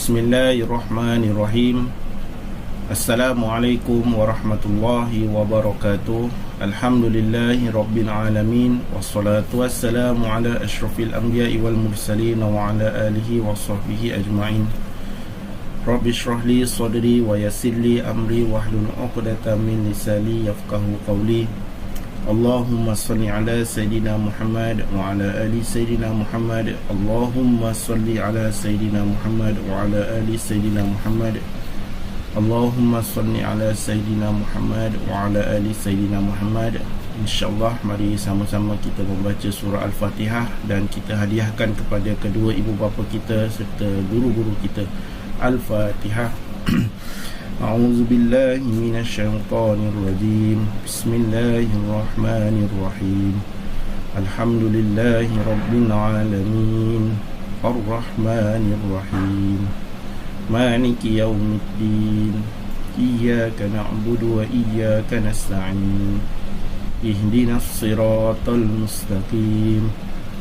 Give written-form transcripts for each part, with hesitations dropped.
Bismillahirrahmanirrahim. Assalamualaikum warahmatullahi wabarakatuh. Alhamdulillahi rabbil alamin. Wassalatu wassalamu ala ashrafil anbiya'i wal mursalin wa ala alihi wa sahbihi ajma'in. Rabbi shrah li sadri wa yassir li amri wahlul 'uqdatam min lisani yafqahu qawli. Allahumma salli ala Sayyidina Muhammad wa ala ali Sayyidina Muhammad. Allahumma salli ala Sayyidina Muhammad wa ala ali Sayyidina Muhammad. Allahumma salli ala Sayyidina Muhammad wa ala ali Sayyidina Muhammad. InsyaAllah mari sama-sama kita membaca surah Al-Fatihah dan kita hadiahkan kepada kedua ibu bapa kita serta guru-guru kita. Al-Fatihah. A'udzu billahi minasyaitonir rajim. Bismillahirrahmanirrahim. Alhamdulillahi rabbil alamin. Arrahmanir rahim. Maliki yaumiddin. Iyyaka na'budu wa iyyaka nasta'in. Ihdinas siratal mustaqim.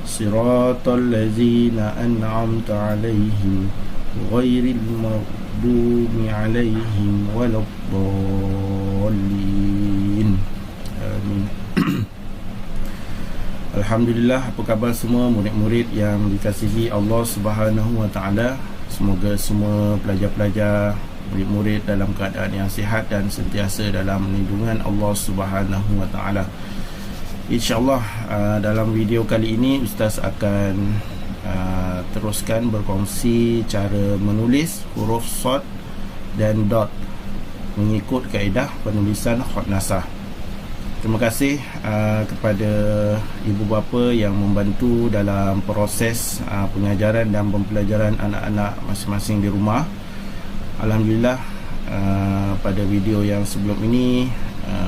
Siratal ladzina an'amta 'alaihim ghairil maghdubi 'alaihim waladdallin. Amin. Alhamdulillah, apa khabar semua murid-murid yang dikasihi Allah Subhanahu wa taala? Semoga semua pelajar-pelajar, murid-murid dalam keadaan yang sihat dan sentiasa dalam lindungan Allah Subhanahu wa taala. InsyaAllah dalam video kali ini Ustaz akan teruskan berkongsi cara menulis huruf short dan dot mengikut kaedah penulisan khatnasah. Terima kasih kepada ibu bapa yang membantu dalam proses pengajaran dan pembelajaran anak-anak masing-masing di rumah. Alhamdulillah, pada video yang sebelum ini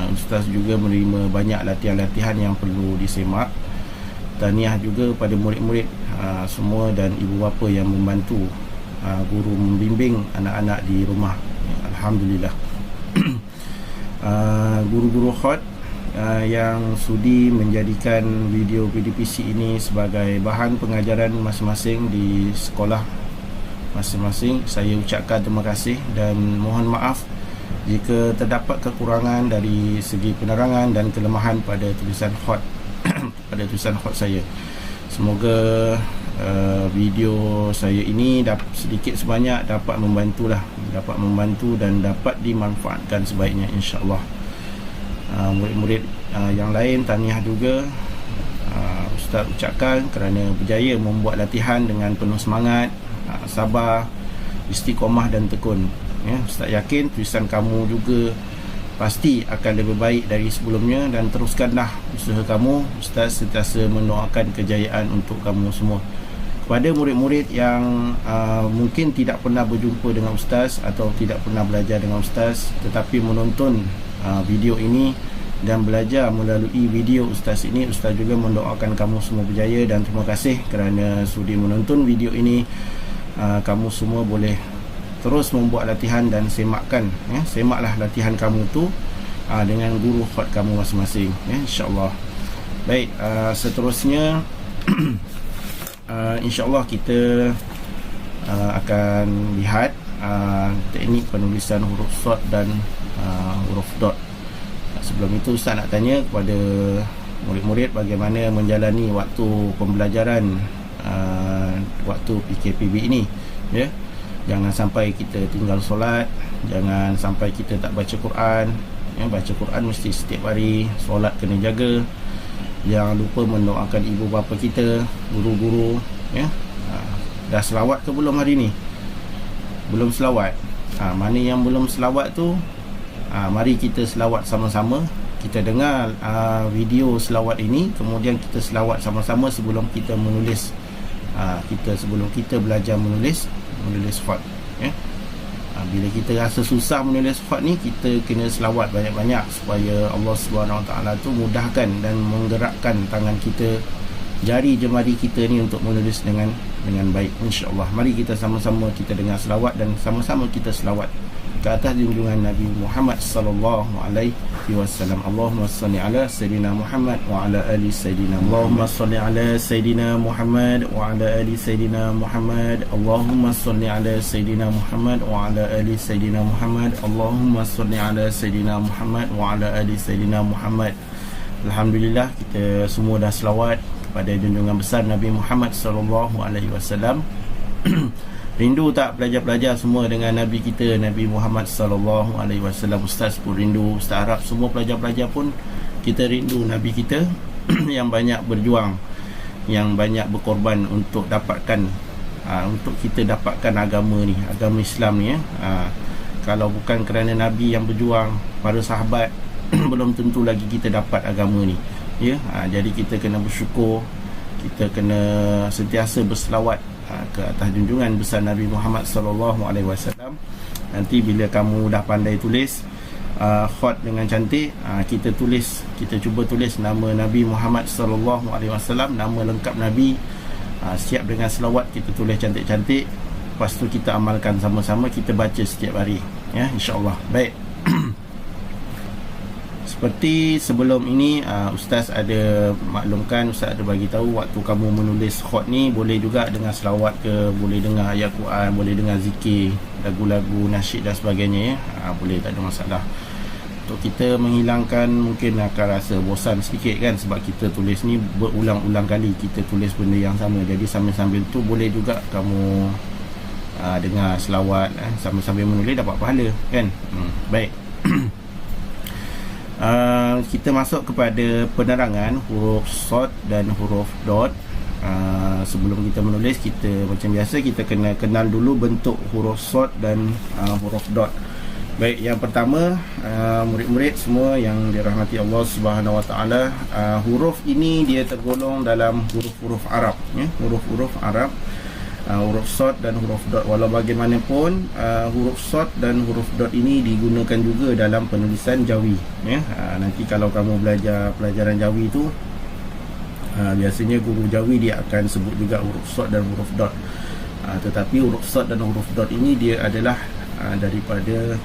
Ustaz juga menerima banyak latihan-latihan yang perlu disemak. Tahniah juga pada murid-murid semua dan ibu bapa yang membantu guru membimbing anak-anak di rumah. Alhamdulillah. Guru-guru khat yang sudi menjadikan video PDPC ini sebagai bahan pengajaran masing-masing di sekolah masing-masing, saya ucapkan terima kasih dan mohon maaf jika terdapat kekurangan dari segi penerangan dan kelemahan pada tulisan khat pada tulisan khat saya. Semoga video saya ini sedikit sebanyak dapat membantu dan dapat dimanfaatkan sebaiknya, insya-Allah. Murid-murid yang lain tahniah juga. Ustaz ucapkan kerana berjaya membuat latihan dengan penuh semangat, sabar, istiqomah dan tekun. Ustaz yakin tulisan kamu juga pasti akan lebih baik dari sebelumnya dan teruskanlah usaha kamu. Ustaz sentiasa mendoakan kejayaan untuk kamu semua. Kepada murid-murid yang mungkin tidak pernah berjumpa dengan Ustaz atau tidak pernah belajar dengan Ustaz tetapi menonton video ini dan belajar melalui video Ustaz ini, Ustaz juga mendoakan kamu semua berjaya dan terima kasih kerana sudi menonton video ini. Kamu semua boleh terus membuat latihan dan semaklah latihan kamu tu dengan guru khat kamu masing-masing, insya-Allah. Baik, seterusnya insya-Allah kita akan lihat teknik penulisan huruf short dan huruf dot. Sebelum itu Ustaz nak tanya kepada murid-murid bagaimana menjalani waktu pembelajaran waktu PKPB ini, ya. Jangan sampai kita tinggal solat, jangan sampai kita tak baca Quran. Baca Quran mesti setiap hari, solat kena jaga. Jangan lupa mendoakan ibu bapa kita, guru-guru, dah selawat ke belum hari ni? Belum selawat. Mana yang belum selawat tu, mari kita selawat sama-sama. Kita dengar video selawat ini, kemudian kita selawat sama-sama sebelum kita menulis. Sebelum kita belajar menulis khat, bila kita rasa susah menulis khat ni, kita kena selawat banyak-banyak supaya Allah Subhanahu Wa Taala tu mudahkan dan menggerakkan tangan kita, jari jemari kita ni untuk menulis dengan baik, insya-Allah. Mari kita sama-sama kita dengar selawat dan sama-sama kita selawat ke atas junjungan Nabi Muhammad sallallahu alaihi wasallam. Allahumma salli ala sayidina Muhammad wa ala ali sayidina. Allahumma salli ala sayidina Muhammad wa ala ali sayidina Muhammad. Allahumma salli ala sayidina Muhammad wa ala ali sayidina Muhammad. Allahumma salli ala sayidina Muhammad wa ala ali sayidina Muhammad. Alhamdulillah, kita semua dah selawat kepada junjungan besar Nabi Muhammad sallallahu alaihi wasallam. Rindu tak pelajar-pelajar semua dengan Nabi kita, Nabi Muhammad sallallahu alaihi wasallam? Ustaz pun rindu, Ustaz harap semua pelajar-pelajar pun kita rindu Nabi kita yang banyak berjuang, yang banyak berkorban untuk dapatkan untuk kita dapatkan agama ni, agama Islam ni ya. Kalau bukan kerana Nabi yang berjuang, para sahabat belum tentu lagi kita dapat agama ni ya. Jadi kita kena bersyukur, kita kena sentiasa berselawat ke atas junjungan besar Nabi Muhammad sallallahu alaihi wasallam. Nanti bila kamu dah pandai tulis khat dengan cantik, kita cuba tulis nama Nabi Muhammad sallallahu alaihi wasallam, nama lengkap Nabi, siap dengan selawat, kita tulis cantik-cantik. Lepas tu kita amalkan sama-sama, kita baca setiap hari ya, insya-Allah. Baik. Seperti sebelum ini, Ustaz ada maklumkan, Ustaz ada bagi tahu waktu kamu menulis khat ni boleh juga dengan selawat ke, boleh dengar ayat Quran, boleh dengar zikir, lagu-lagu nasyid dan sebagainya ya. Boleh, tak ada masalah. Untuk kita menghilangkan mungkin akan rasa bosan sedikit kan, sebab kita tulis ni berulang-ulang kali, kita tulis benda yang sama. Jadi sambil-sambil tu boleh juga kamu dengar selawat sambil-sambil menulis, dapat pahala kan. Baik. Kita masuk kepada penerangan huruf shad dan huruf dot. Sebelum kita menulis, kita macam biasa kita kena kenal dulu bentuk huruf shad dan huruf dot. Baik, yang pertama, murid-murid semua yang dirahmati Allah Subhanahu Wa Taala, huruf ini dia tergolong dalam huruf-huruf Arab ya, huruf-huruf Arab. Huruf shad dan huruf dot, walau bagaimanapun huruf shad dan huruf dot ini digunakan juga dalam penulisan Jawi ya. Nanti kalau kamu belajar pelajaran Jawi tu, biasanya guru Jawi dia akan sebut juga huruf shad dan huruf dot. Tetapi huruf shad dan huruf dot ini dia adalah daripada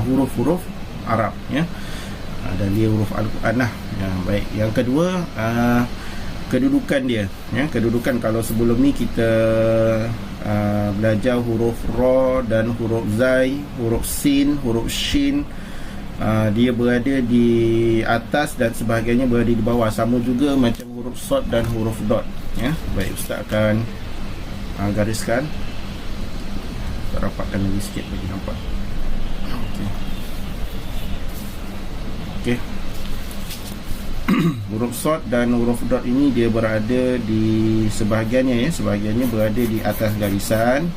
huruf-huruf Arab ya, dan dia huruf Al-Quran lah ya. Baik, yang kedua, kedudukan dia ya. Kedudukan, kalau sebelum ni kita belajar huruf ra dan huruf zai, huruf sin, huruf shin, dia berada di atas dan sebagainya berada di bawah. Sama juga macam huruf shad dan huruf dot ya. Baik, Ustaz akan gariskan, kita rapatkan lagi sikit bagi nampak. Okey. Huruf shad dan huruf dot ini dia berada di sebahagiannya ya, sebahagiannya berada di atas garisan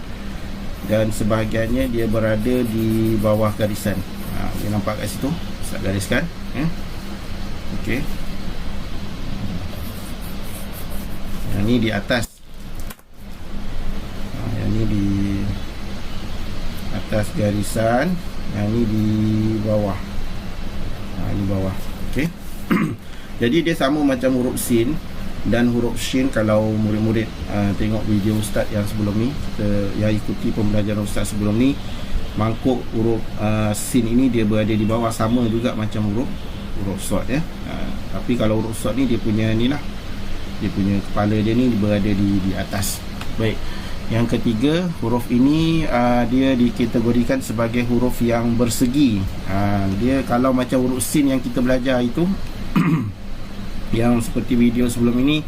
dan sebahagiannya dia berada di bawah garisan. Boleh nampak kat situ, saya gariskan ya. Okey. Yang ni di atas, yang ni di atas garisan, yang ni di bawah. Ini bawah. Okey. Jadi dia sama macam huruf sin dan huruf shin. Kalau murid-murid tengok video Ustaz yang sebelum ni, yang ikuti pembelajaran Ustaz sebelum ni, mangkuk huruf sin ini dia berada di bawah, sama juga macam huruf shad ya. Tapi kalau huruf shad ni dia punya ni lah, dia punya kepala dia ni berada di atas. Baik. Yang ketiga, huruf ini dia dikategorikan sebagai huruf yang bersegi. Dia kalau macam huruf sin yang kita belajar itu yang seperti video sebelum ini,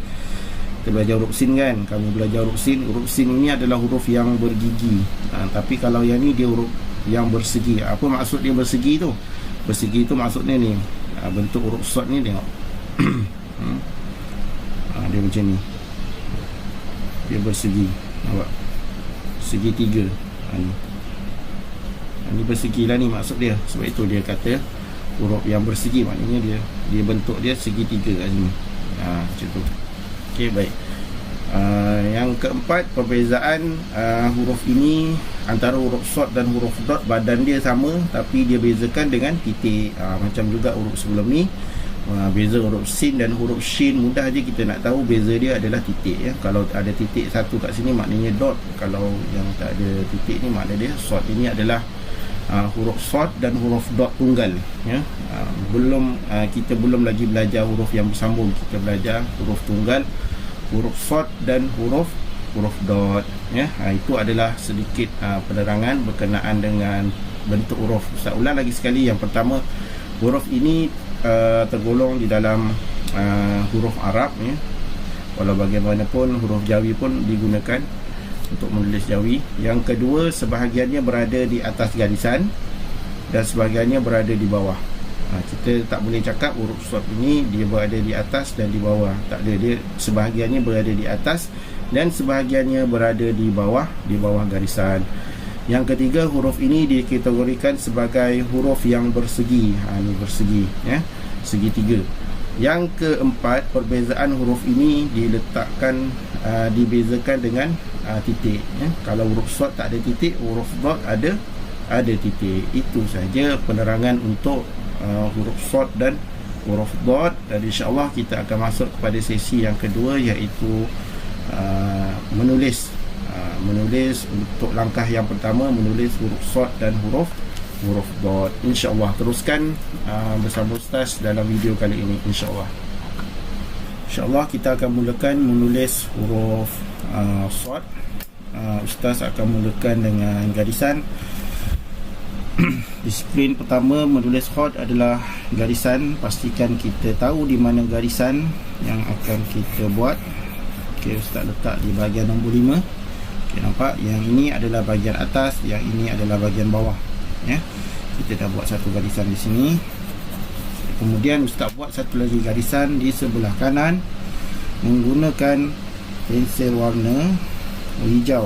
kita belajar huruf sin kan, kamu belajar huruf sin ini adalah huruf yang bergigi. Tapi kalau yang ni dia huruf yang bersegi. Apa maksud dia bersegi tu? Bersegi tu maksudnya ni, bentuk huruf shad ni tengok. Dia macam ni, dia bersegi, nampak? Segitiga. Ni bersegi lah ni maksud dia. Sebab itu dia kata huruf yang bersegi, maknanya dia bentuk dia segitiga kat sini. Macam tu. Okey, baik. Yang keempat, perbezaan huruf ini antara huruf shad dan huruf dot, badan dia sama tapi dia bezakan dengan titik. Macam juga huruf sebelum ni, beza huruf sin dan huruf shin, mudah je kita nak tahu beza dia adalah titik ya. Kalau ada titik satu kat sini maknanya dot, kalau yang tak ada titik ni maknanya dia shad. Ini adalah huruf short dan huruf dot tunggal, ya. Kita belum lagi belajar huruf yang bersambung. Kita belajar huruf tunggal, huruf short dan huruf dot, ya. Itu adalah sedikit penerangan berkenaan dengan bentuk huruf. Ustaz ulang lagi sekali. Yang pertama, huruf ini tergolong di dalam huruf Arab, ya. Walau bagaimanapun huruf Jawi pun digunakan untuk menulis Jawi. Yang kedua, sebahagiannya berada di atas garisan dan sebahagiannya berada di bawah. Kita tak boleh cakap huruf short ini dia berada di atas dan di bawah. Tak ada, dia sebahagiannya berada di atas dan sebahagiannya berada di bawah garisan. Yang ketiga, huruf ini dikategorikan sebagai huruf yang bersegi. Ini bersegi, ya, segitiga. Yang keempat, perbezaan huruf ini dibezakan dengan titik, ya. Kalau huruf short tak ada titik, huruf dot ada titik. Itu saja penerangan untuk huruf short dan huruf dot. Dan insya-Allah kita akan masuk kepada sesi yang kedua, iaitu menulis untuk langkah yang pertama, menulis huruf short dan huruf dot. InsyaAllah teruskan bersama Ustaz dalam video kali ini. InsyaAllah kita akan mulakan menulis huruf short. Ustaz akan mulakan dengan garisan. Disiplin pertama menulis short adalah garisan. Pastikan kita tahu di mana garisan yang akan kita buat. Ustaz letak di bahagian nombor 5. Nampak? Yang ini adalah bahagian atas, yang ini adalah bahagian bawah, ya. Kita dah buat satu garisan di sini. Kemudian Ustaz buat satu lagi garisan di sebelah kanan menggunakan pensel warna hijau.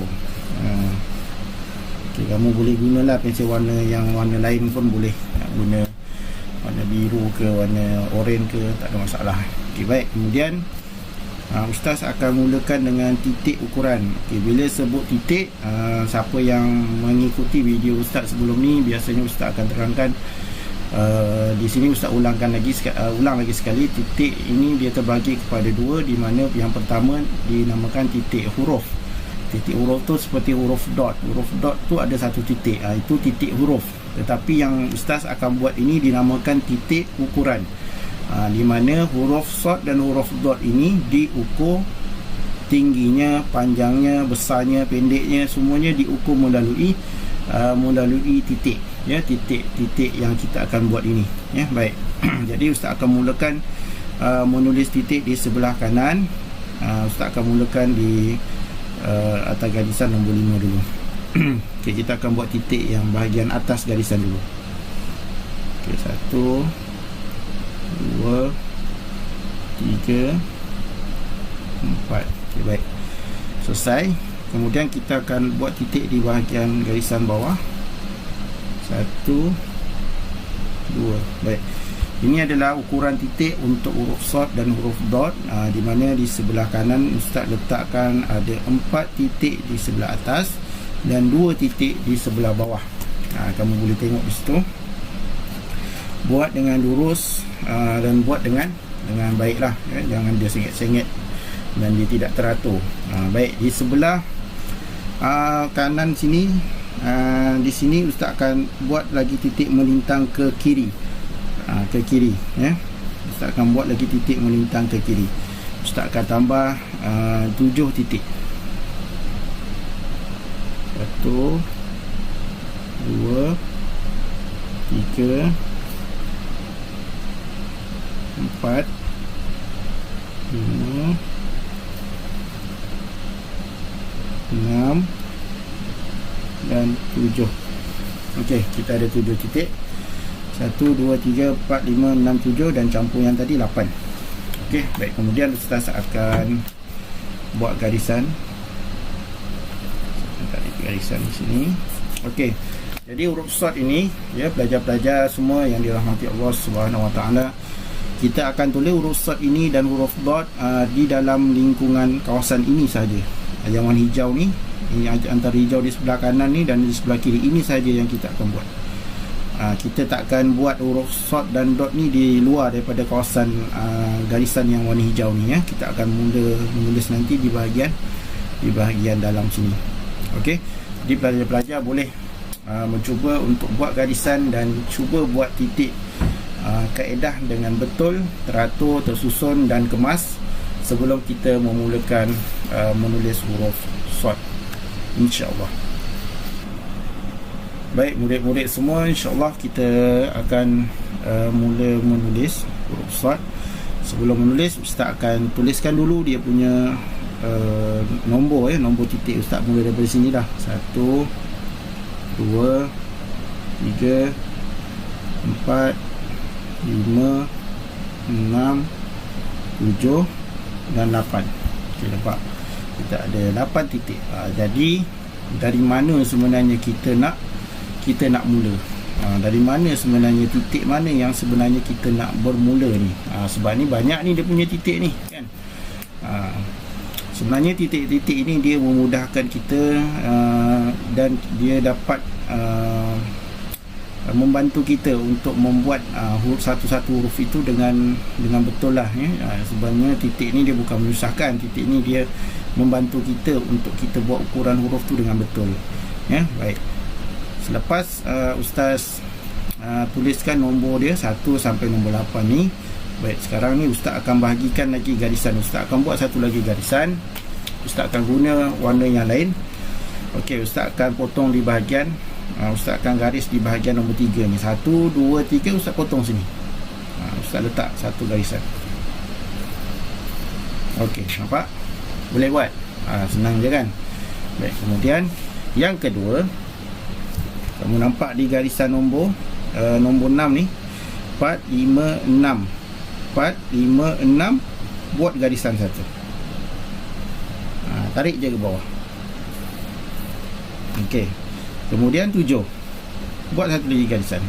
Kamu boleh gunalah pensel warna yang warna lain pun boleh. Guna warna biru ke warna oranye ke, tak ada masalah. Baik. Kemudian Ustaz akan mulakan dengan titik ukuran. Bila sebut titik, siapa yang mengikuti video Ustaz sebelum ni, biasanya Ustaz akan terangkan. Di sini Ustaz ulang lagi sekali. Titik ini dia terbagi kepada dua, di mana yang pertama dinamakan titik huruf. Titik huruf tu seperti huruf dot. Huruf dot tu ada satu titik, itu titik huruf. Tetapi yang Ustaz akan buat ini dinamakan titik ukuran. Di mana huruf short dan huruf dot ini diukur tingginya, panjangnya, besarnya, pendeknya, semuanya diukur melalui titik, ya, titik yang kita akan buat ini, ya. Baik. Jadi Ustaz akan mulakan menulis titik di sebelah kanan. Ustaz akan mulakan di atas garisan nombor 5 dulu. Kita akan buat titik yang bahagian atas garisan dulu. 1 2 3 4. Baik, selesai. Kemudian kita akan buat titik di bahagian garisan bawah. 1 2. Baik, ini adalah ukuran titik untuk huruf short dan huruf dot. Di mana di sebelah kanan Ustaz letakkan ada 4 titik di sebelah atas dan 2 titik di sebelah bawah. Kamu boleh tengok di situ. Buat dengan lurus dan buat dengan baiklah, ya. Jangan dia sengit-sengit dan dia tidak teratur. Baik, di sebelah kanan sini, di sini Ustaz akan buat lagi titik melintang ke kiri. Ya. Ustaz akan buat lagi titik melintang ke kiri. Ustaz akan tambah 7 titik. 1 2 3 4 5 6 dan 7. Okey, kita ada 7 titik. 1 2 3 4 5 6 7 dan campur yang tadi 8. Okey, baik. Kemudian Ustaz akan buat garisan. Garisan di sini. Okey. Jadi huruf short ini, ya, pelajar-pelajar semua yang dirahmati Allah Subhanahu Wa Taala, kita akan tulis huruf short ini dan huruf dot di dalam lingkungan kawasan ini saja. Yang warna hijau ni, ini antara hijau di sebelah kanan ni dan di sebelah kiri, ini saja yang kita akan buat. Kita takkan buat huruf short dan dot ni di luar daripada kawasan garisan yang warna hijau ni, ya. Kita akan mula menulis nanti di bahagian dalam sini. Okey. Jadi pelajar-pelajar boleh mencuba untuk buat garisan dan cuba buat titik kaedah dengan betul, teratur, tersusun dan kemas sebelum kita memulakan menulis huruf short, insya-Allah. Baik murid-murid semua, insya-Allah kita akan mula menulis huruf short. Sebelum menulis, Ustaz akan tuliskan dulu dia punya nombor titik. Ustaz mula daripada sini dah. 1 2 3 4 5 6 7 dan 8. Okey, nampak kita ada 8 titik. Jadi dari mana sebenarnya kita nak mula? Dari mana sebenarnya titik mana yang sebenarnya kita nak bermula ni? Sebab ni banyak ni dia punya titik ni kan. Sebenarnya titik-titik ini dia memudahkan kita dan dia dapat membantu kita untuk membuat satu-satu huruf itu dengan betul lah ya. Sebenarnya titik ni dia bukan menyusahkan, titik ni dia membantu kita untuk kita buat ukuran huruf tu dengan betul ya. Baik, selepas Ustaz tuliskan nombor dia 1 sampai nombor 8 ni. Baik, sekarang ni Ustaz akan bahagikan lagi garisan. Ustaz akan buat satu lagi garisan. Ustaz akan guna warna yang lain. Okey, Ustaz akan potong di bahagian Ustaz akan garis di bahagian nombor 3 ni. 1, 2, 3 Ustaz potong sini. Ustaz letak satu garisan. Okey, nampak? Boleh buat? Senang je kan? Baik, kemudian yang kedua, kamu nampak di garisan nombor 6 ni 4, 5, 6 4, 5, 6 buat garisan satu. Tarik je ke bawah. Okey, kemudian 7 buat satu lagi garisan.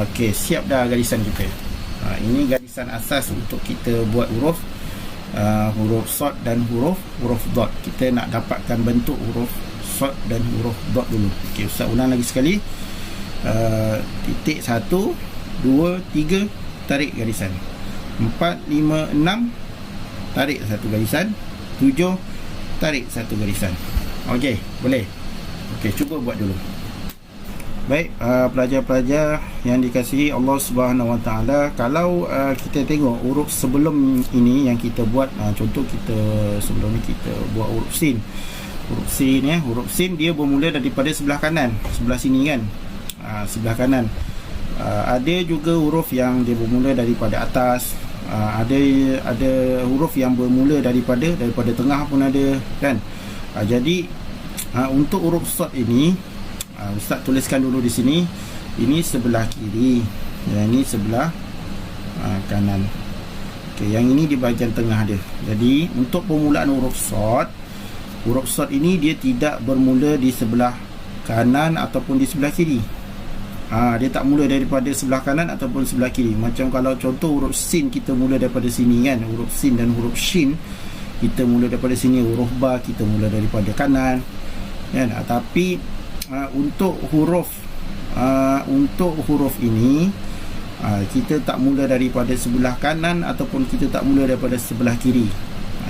Okey, siap dah garisan kita. Ini garisan asas untuk kita buat huruf short dan huruf dot. Kita nak dapatkan bentuk huruf short dan huruf dot dulu. Okey, Ustaz ulang lagi sekali. Titik 1, 2, 3 tarik garisan. 4, 5, 6 tarik satu garisan. 7 tarik satu garisan. Okey, boleh. Okey, cuba buat dulu. Baik, pelajar-pelajar yang dikasihi Allah Subhanahu Wa Taala, kalau kita tengok huruf sebelum ini yang kita buat, contoh kita sebelum ni kita buat huruf sin. Huruf sin ya, huruf sin dia bermula daripada sebelah kanan, sebelah sini kan. Sebelah kanan. Ada juga huruf yang dia bermula daripada atas. Ada huruf yang bermula daripada tengah pun ada kan. Jadi untuk huruf short ini, Ustaz tuliskan dulu di sini. Ini sebelah kiri, yang ini sebelah kanan. Okey, yang ini di bahagian tengah dia. Jadi untuk permulaan huruf short ini dia tidak bermula di sebelah kanan ataupun di sebelah kiri. Dia tak mula daripada sebelah kanan ataupun sebelah kiri. Macam kalau contoh huruf sin, kita mula daripada sini kan. Huruf sin dan huruf shin kita mula daripada sini. Huruf ba kita mula daripada kanan kan. Tapi untuk huruf ini kita tak mula daripada sebelah kanan ataupun kita tak mula daripada sebelah kiri.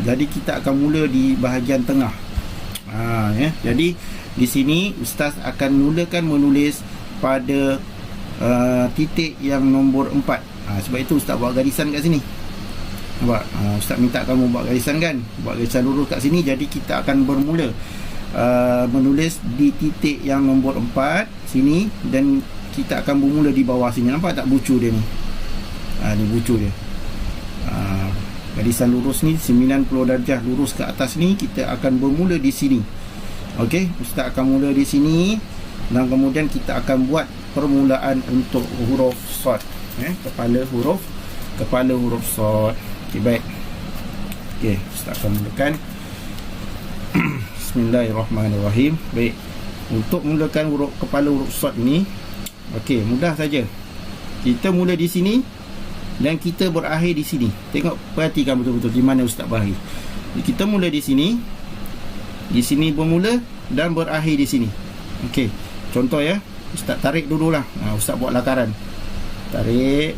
Jadi kita akan mula di bahagian tengah. Ya. Jadi di sini Ustaz akan mulakan menulis pada titik yang nombor 4. Sebab itu Ustaz buat garisan kat sini. Nampak? Ustaz minta kamu buat garisan kan, buat garisan lurus kat sini. Jadi kita akan bermula menulis di titik yang nombor 4 sini, dan kita akan bermula di bawah sini. Nampak tak bucu dia ni? Ni bucu dia. Garisan lurus ni 90 darjah lurus ke atas ni, kita akan bermula di sini. Okey, Ustaz akan mula di sini dan kemudian kita akan buat permulaan untuk huruf short, kepala huruf short. Okey, baik. Okey, Ustaz akan mulakan. Bismillahirrahmanirrahim. Baik, untuk mulakan kepala huruf short ni, okey, mudah saja. Kita mula di sini dan kita berakhir di sini. Tengok, perhatikan betul-betul di mana Ustaz berakhir. Kita mula di sini bermula dan berakhir di sini. Okey, contoh ya, Ustaz tarik dululah. Ustaz buat lakaran. Tarik,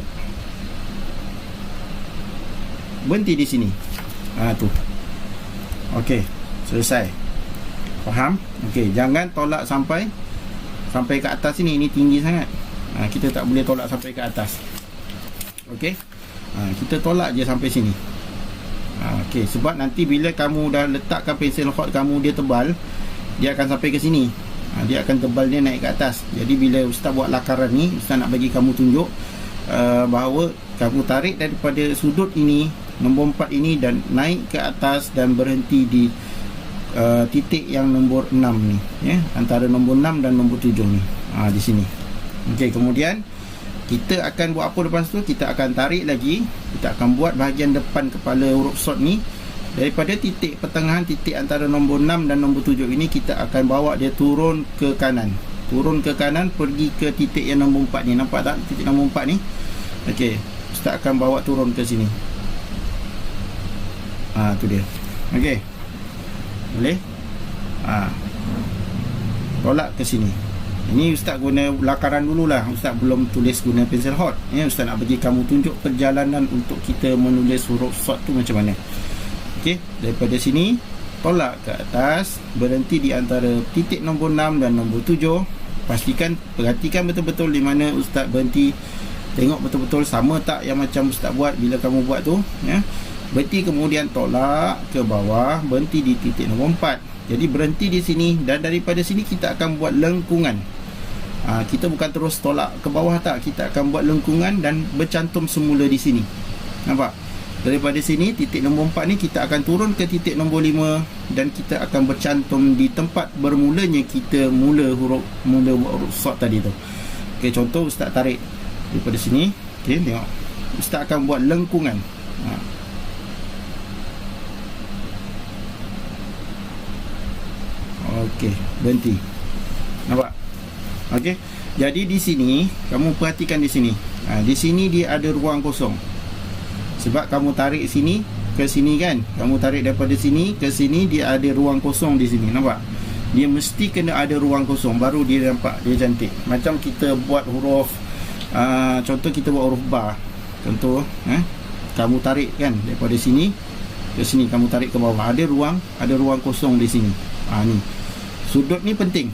berhenti di sini. Tu. Okey, selesai. Faham? Okey, jangan tolak sampai ke atas ini tinggi sangat. Kita tak boleh tolak sampai ke atas. Okey. Kita tolak je sampai sini. Okey, sebab nanti bila kamu dah letakkan pensel hot kamu, dia tebal, dia akan sampai ke sini. Dia akan tebal, dia naik ke atas. Jadi bila ustaz buat lakaran ni, ustaz nak bagi kamu tunjuk bahawa kamu tarik daripada sudut ini, nombor 4 ini, dan naik ke atas dan berhenti di titik yang nombor 6 ni, ya, antara nombor 6 dan nombor 7 ni, di sini. Okey, kemudian kita akan buat apa lepas tu? Kita akan tarik lagi. Kita akan buat bahagian depan kepala huruf short ni. Daripada titik pertengahan, titik antara nombor 6 dan nombor 7 ini, kita akan bawa dia turun ke kanan. Turun ke kanan, pergi ke titik yang nombor 4 ni. Nampak tak titik nombor 4 ni? Okey, ustaz akan bawa turun ke sini. Tu dia. Okey, boleh? Tolak ke sini. Ini ustaz guna lakaran dululah. Ustaz belum tulis guna pensel hot, ya. Ustaz nak bagi kamu tunjuk perjalanan untuk kita menulis huruf short tu macam mana. Okey, daripada sini tolak ke atas, berhenti di antara titik nombor 6 dan nombor 7. Perhatikan betul-betul di mana ustaz berhenti. Tengok betul-betul sama tak yang macam ustaz buat bila kamu buat tu, ya. Berhenti, kemudian tolak ke bawah, berhenti di titik nombor 4. Jadi berhenti di sini, dan daripada sini kita akan buat lengkungan. Kita bukan terus tolak ke bawah, tak. Kita akan buat lengkungan dan bercantum semula di sini. Nampak? Daripada sini, titik nombor 4 ni, kita akan turun ke titik nombor 5, dan kita akan bercantum di tempat bermulanya kita mula huruf short tadi tu. Okey, contoh ustaz tarik daripada sini. Okey, tengok. Ustaz akan buat lengkungan. Okey, berhenti. Nampak? Okey. Jadi di sini kamu perhatikan di sini. Di sini dia ada ruang kosong. Sebab kamu tarik sini ke sini kan. Kamu tarik daripada sini ke sini, dia ada ruang kosong di sini. Nampak? Dia mesti kena ada ruang kosong baru dia nampak dia cantik. Macam kita buat huruf contoh kita buat huruf ba. Contoh, kamu tarik kan daripada sini ke sini, kamu tarik ke bawah. Ada ruang kosong di sini. Ni. Sudut ni penting.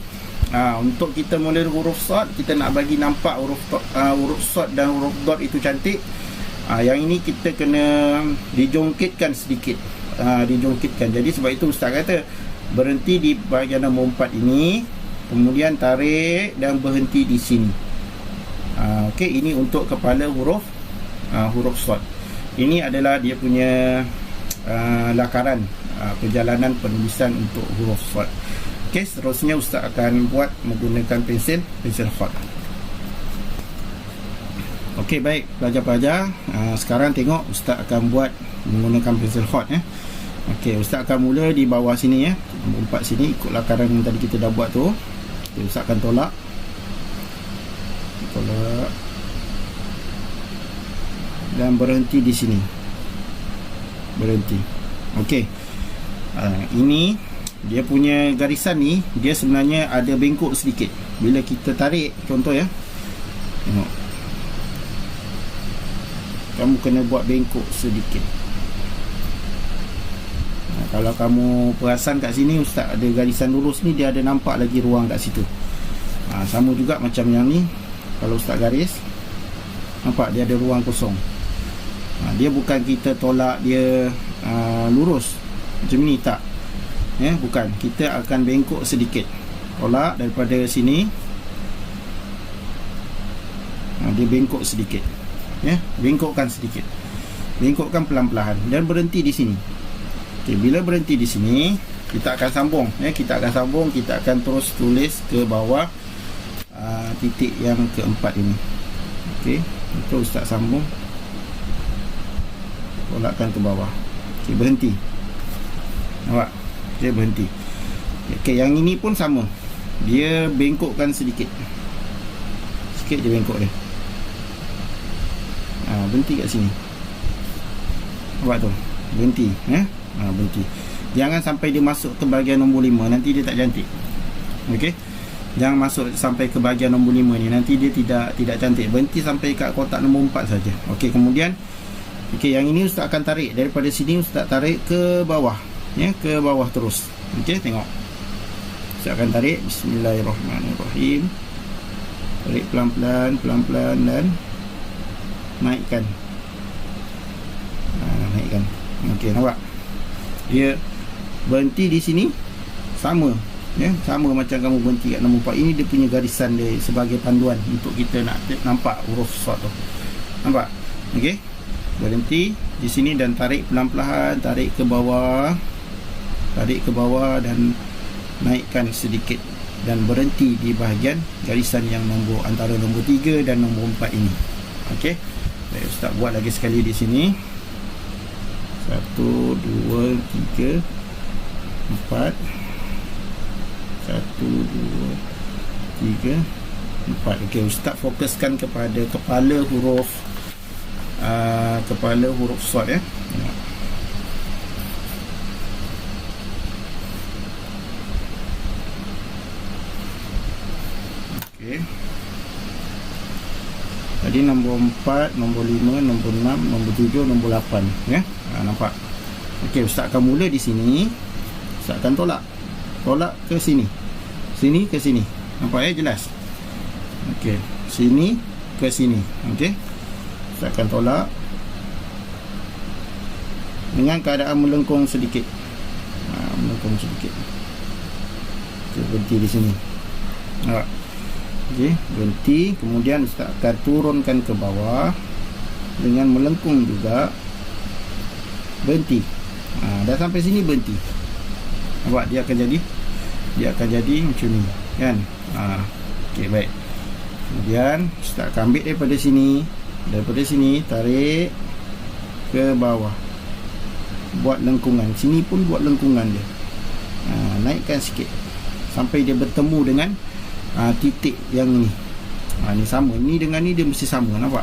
Untuk kita mula huruf short, kita nak bagi nampak huruf short dan huruf dot itu cantik. Yang ini kita kena dijongkitkan sedikit. Dijongkitkan. Jadi sebab itu ustaz kata berhenti di bahagian nombor 4 ini, kemudian tarik dan berhenti di sini. Okey, ini untuk kepala huruf short. Ini adalah dia punya lakaran perjalanan penulisan untuk huruf short. Okey, seterusnya ustaz akan buat menggunakan pensel hot. Okey, baik pelajar-pelajar, sekarang tengok ustaz akan buat menggunakan pensel hot, ya. Okey, ustaz akan mula di bawah sini, ya. Nombor 4 sini, ikut lakaran yang tadi kita dah buat tu. Okay, ustaz akan tolak. Dan berhenti di sini. Berhenti. Okey. Ini dia punya garisan ni, dia sebenarnya ada bengkok sedikit. Bila kita tarik, contoh ya, tengok, kamu kena buat bengkok sedikit. Kalau kamu perasan kat sini, ustaz ada garisan lurus ni, dia ada nampak lagi ruang kat situ. Sama juga macam yang ni, kalau ustaz garis, nampak dia ada ruang kosong. Dia bukan kita tolak dia lurus macam ni, tak. Ya, bukan, kita akan bengkok sedikit. Tolak daripada sini, dia bengkok sedikit, ya, bengkokkan sedikit, bengkokkan pelan-pelan dan berhenti di sini. Okey, bila berhenti di sini, kita akan sambung, ya, kita akan terus tulis ke bawah titik yang keempat ini. Okey, itu ustaz sambung, tolakkan ke bawah. Okey, berhenti. Nampak? Dia berhenti. Okey, yang ini pun sama. Dia bengkokkan sedikit. Sikit je bengkok dia. Berhenti kat sini. Nampak tu? Berhenti, ya? Berhenti. Jangan sampai dia masuk ke bahagian nombor 5, nanti dia tak cantik. Okey? Jangan masuk sampai ke bahagian nombor 5 ni, nanti dia tidak cantik. Berhenti sampai kat kotak nombor 4 saja. Okey, kemudian okey, yang ini ustaz akan tarik daripada sini, ustaz tarik ke bawah. Ya, ke bawah terus. Okey, tengok. Saya akan tarik. Bismillahirrahmanirrahim. Tarik pelan-pelan, pelan-pelan dan naikkan. Naikkan. Okey, nampak? Dia berhenti di sini sama, ya, sama macam kamu berhenti kat nombor 4. Ini dia punya garisan dia sebagai panduan untuk kita nak nampak huruf short tu. Nampak? Okey. Berhenti di sini dan tarik pelan-pelan, tarik ke bawah. Tarik ke bawah dan naikkan sedikit dan berhenti di bahagian garisan yang nombor antara nombor 3 dan nombor 4 ini. Okey. Baik, Ustaz buat lagi sekali di sini. 1 2 3 4. 1 2 3 4. Okey, Ustaz fokuskan kepada kepala huruf short, ya. Okey. Tadi nombor 4, nombor 5, nombor 6, nombor 7, nombor 8, ya. Nampak? Okey, Ustaz akan mula di sini. Ustaz akan tolak ke sini, sini ke sini. Nampak, ya? Jelas? Okey, sini ke sini. Okey, Ustaz akan tolak dengan keadaan melengkung sedikit. Melengkung sedikit. Okey, berhenti di sini. Nampak? Okey, berhenti. Kemudian Ustaz akan turunkan ke bawah dengan melengkung juga. Berhenti. Dah sampai sini berhenti. Nampak? Dia akan jadi macam ni, kan? Okey, baik. Kemudian Ustaz akan ambil daripada sini, tarik ke bawah. Buat lengkungan. Sini pun buat lengkungan dia. Naikkan sikit sampai dia bertemu dengan titik yang ni. Ni sama. Ni dengan ni dia mesti sama. Nampak?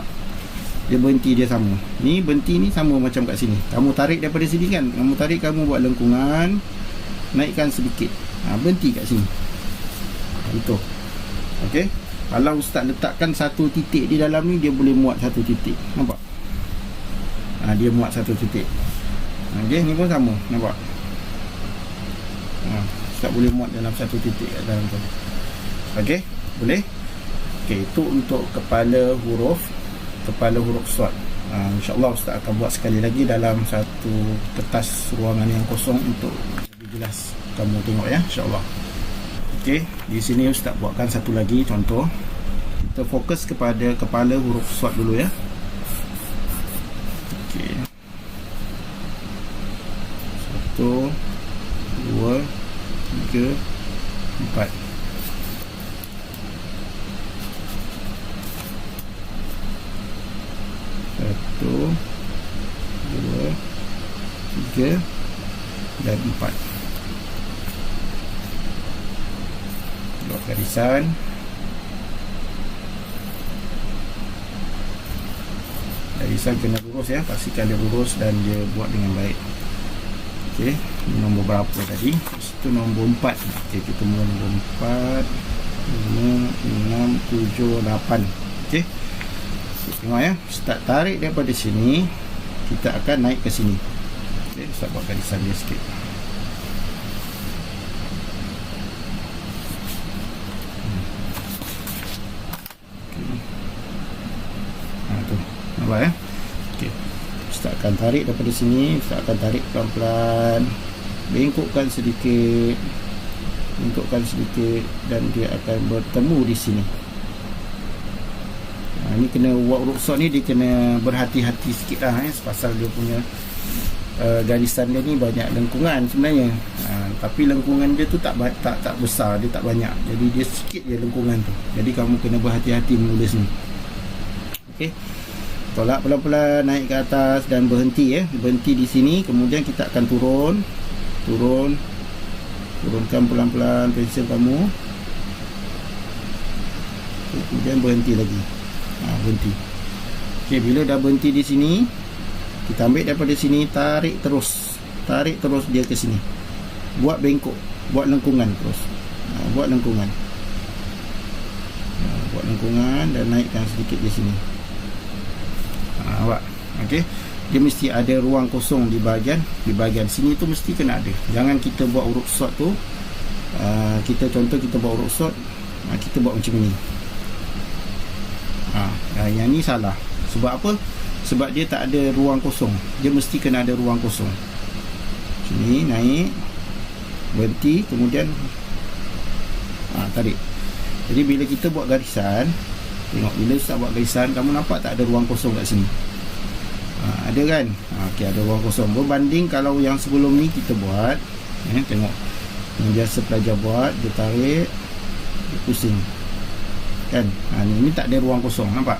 Dia berhenti dia sama. Ni berhenti ni sama macam kat sini. Kamu tarik daripada sini kan? Kamu tarik, kamu buat lengkungan. Naikkan sedikit. Berhenti kat sini. Itu. Okey. Kalau Ustaz letakkan satu titik di dalam ni, dia boleh muat satu titik. Nampak? Dia muat satu titik. Okey, ni pun sama. Nampak? Ustaz boleh muat dalam satu titik kat dalam tu. Okey? Boleh? Okey, itu untuk kepala huruf short. InsyaAllah Ustaz akan buat sekali lagi dalam satu kertas ruangan yang kosong untuk lebih jelas kamu tengok, ya, insyaAllah. Okey, di sini Ustaz buatkan satu lagi contoh. Kita fokus kepada kepala huruf short dulu, ya. Okey. 1 2 3 4. 1 2 3 dan 4. Buat garisan. Garisan kena lurus, ya. Pastikan dia lurus dan dia buat dengan baik. Okey, ini nombor berapa tadi? Itu nombor 4. Okey, kita mula nombor 4 5 6 7 8. Okey. Tengok, ya. Start tarik daripada sini, kita akan naik ke sini. Okey, Ustaz buat garisan dia sikit. Tu. Nampak, ya? Okey. Ustaz akan tarik daripada sini, Ustaz akan tarik pelan-pelan. Bengkokkan sedikit. Dan dia akan bertemu di sini. Ni kena buat huruf short ni, dia kena berhati-hati sikit lah, pasal dia punya garisan dia ni banyak lengkungan sebenarnya. Tapi lengkungan dia tu tak besar, dia tak banyak. Jadi dia sikit je lengkungan tu. Jadi kamu kena berhati-hati menulis ni. Okey. Tolak pelan-pelan, naik ke atas dan berhenti, ya. Berhenti di sini, kemudian kita akan turunkan pelan-pelan pensil kamu. Kemudian berhenti lagi. Berhenti. Okey, bila dah berhenti di sini, kita ambil daripada sini, tarik terus dia ke sini. Buat bengkok, buat lengkungan terus. Buat lengkungan dan naikkan sedikit di sini. Awak. Okey. Dia mesti ada ruang kosong di bahagian sini tu, mesti kena ada. Jangan kita buat huruf short tu Kita contoh kita buat huruf short, kita buat macam ni. Yang ni salah. Sebab apa? Sebab dia tak ada ruang kosong. Dia mesti kena ada ruang kosong. Sini naik, berhenti, kemudian tarik. Jadi bila kita buat garisan, tengok bila Ustaz buat garisan, kamu nampak tak ada ruang kosong kat sini? Ada kan? Okey, ada ruang kosong. Berbanding kalau yang sebelum ni kita buat, tengok yang biasa pelajar buat, dia tarik, dia pusing kan? Ni tak ada ruang kosong, nampak?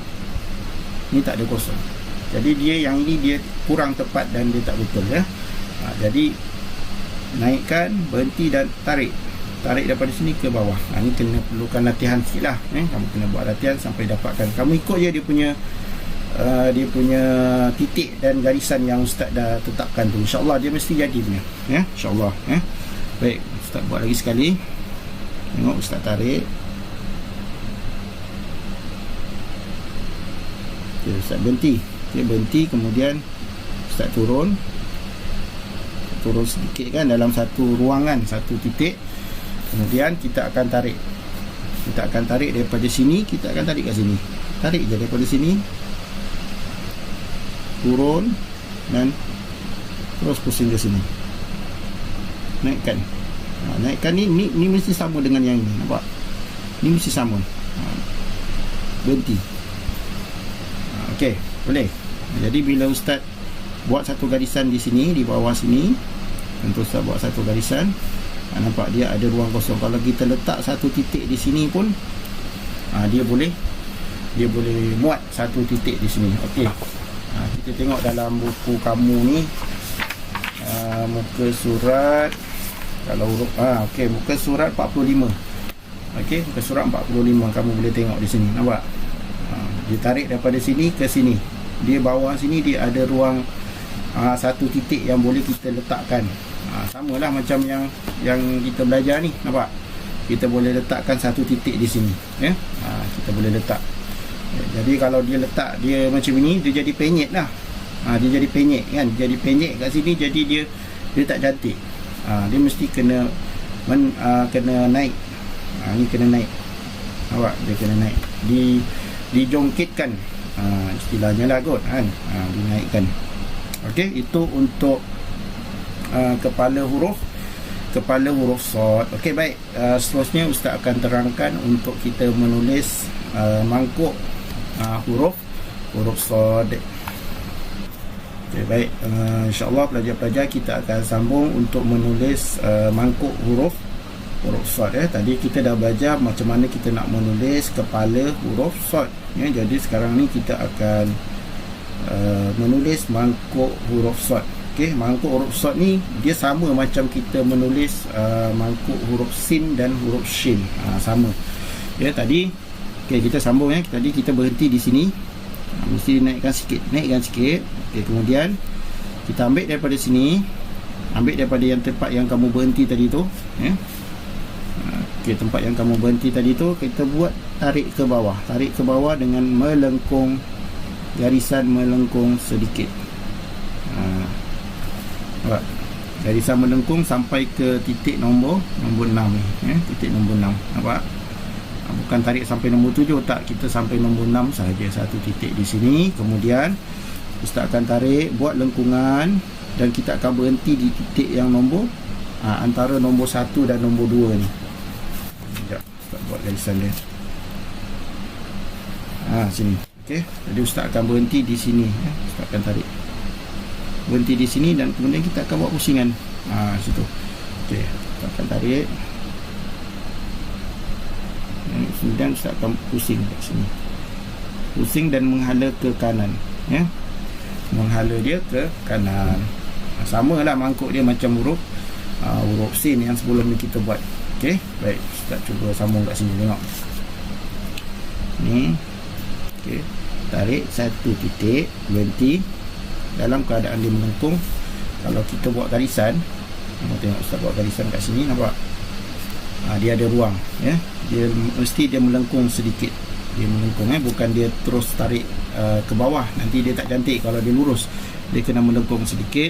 Ni tak ada kosong. Jadi dia yang ini dia kurang tepat dan dia tak betul ya. Jadi naikkan, berhenti dan tarik. Tarik daripada sini ke bawah. Ni kena perlukan latihan sikit lah. Kamu kena buat latihan sampai dapatkan. Kamu ikut je dia punya titik dan garisan yang Ustaz dah tetapkan tu. InsyaAllah dia mesti jadi punya. InsyaAllah. Baik, Ustaz buat lagi sekali. Tengok Ustaz tarik. Okay, Ustaz berhenti. Berhenti, kemudian Ustaz turun sedikit kan, dalam satu ruangan, satu titik. Kemudian kita akan tarik. Kita akan tarik daripada sini, kita akan tarik kat sini. Tarik je daripada sini, turun dan terus pusing ke sini. Naikkan. Naikkan ni mesti sama dengan yang ini, nampak? Ni mesti sama. Berhenti. Okey, boleh. Jadi bila Ustaz buat satu garisan di sini, di bawah sini, tentu Ustaz buat satu garisan, nampak dia ada ruang kosong. Kalau kita letak satu titik di sini pun, dia boleh muat satu titik di sini. Okey. Kita tengok dalam buku kamu ni, muka surat, kalau huruf okey, muka surat 45. Okey, muka surat 45 kamu boleh tengok di sini, nampak? Dia tarik daripada sini ke sini. Dia bawah sini dia ada ruang satu titik yang boleh kita letakkan. Samalah macam yang kita belajar ni, nampak? Kita boleh letakkan satu titik di sini, ya. Kita boleh letak. Jadi kalau dia letak dia macam ini, dia jadi penyet lah. Dia jadi penyet kan, jadi penyet kat sini, jadi dia tak cantik. Dia mesti kena naik. Ni kena naik. Nampak? Dia kena naik. Dijongkitkan. Istilahnya lah kot kan. Dinaikkan. Okey, itu untuk kepala huruf short. Okey, baik. Seterusnya Ustaz akan terangkan untuk kita menulis mangkuk huruf short. Okey, baik. InsyaAllah pelajar-pelajar kita akan sambung untuk menulis mangkuk huruf short. Tadi kita dah belajar macam mana kita nak menulis kepala huruf short. Jadi sekarang ni kita akan menulis mangkuk huruf short. Okey, mangkuk huruf short ni dia sama macam kita menulis mangkuk huruf sin dan huruf shin. Sama. Ya, tadi okey, kita sambung ya. Tadi kita berhenti di sini. Mesti naikkan sikit. Okey, kemudian kita ambil daripada sini. Ambil daripada yang tempat yang kamu berhenti tadi tu, ya. Okey, tempat yang kamu berhenti tadi tu kita buat tarik ke bawah dengan melengkung, garisan melengkung sedikit. Garisan melengkung sampai ke titik nombor 6 ni, ya, titik nombor 6. Nampak? Bukan tarik sampai nombor 7, tak, kita sampai nombor 6 sahaja, satu titik di sini. Kemudian Ustaz akan tarik, buat lengkungan, dan kita akan berhenti di titik yang nombor antara nombor 1 dan nombor 2 ni. Sekejap, Ustaz buat garisan dia. Sini. Okey, jadi Ustaz akan berhenti di sini, ya. Ustaz akan tarik, berhenti di sini, dan kemudian kita akan buat pusingan situ. Okey, Ustaz akan tarik, kemudian Ustaz akan pusing kat sini, pusing dan menghala ke kanan, ya, menghala dia ke kanan. Sama lah mangkuk dia macam huruf sin yang sebelum ni kita buat. Okey, baik, Ustaz cuba sambung kat sini, tengok ni. Okey, tarik satu titik, berhenti dalam keadaan dia melengkung. Kalau kita buat garisan, tengok Ustaz buat garisan kat sini, nampak? Dia ada ruang, ya. Dia mesti dia melengkung sedikit. Dia melengkung, bukan dia terus tarik ke bawah. Nanti dia tak cantik kalau dia lurus. Dia kena melengkung sedikit.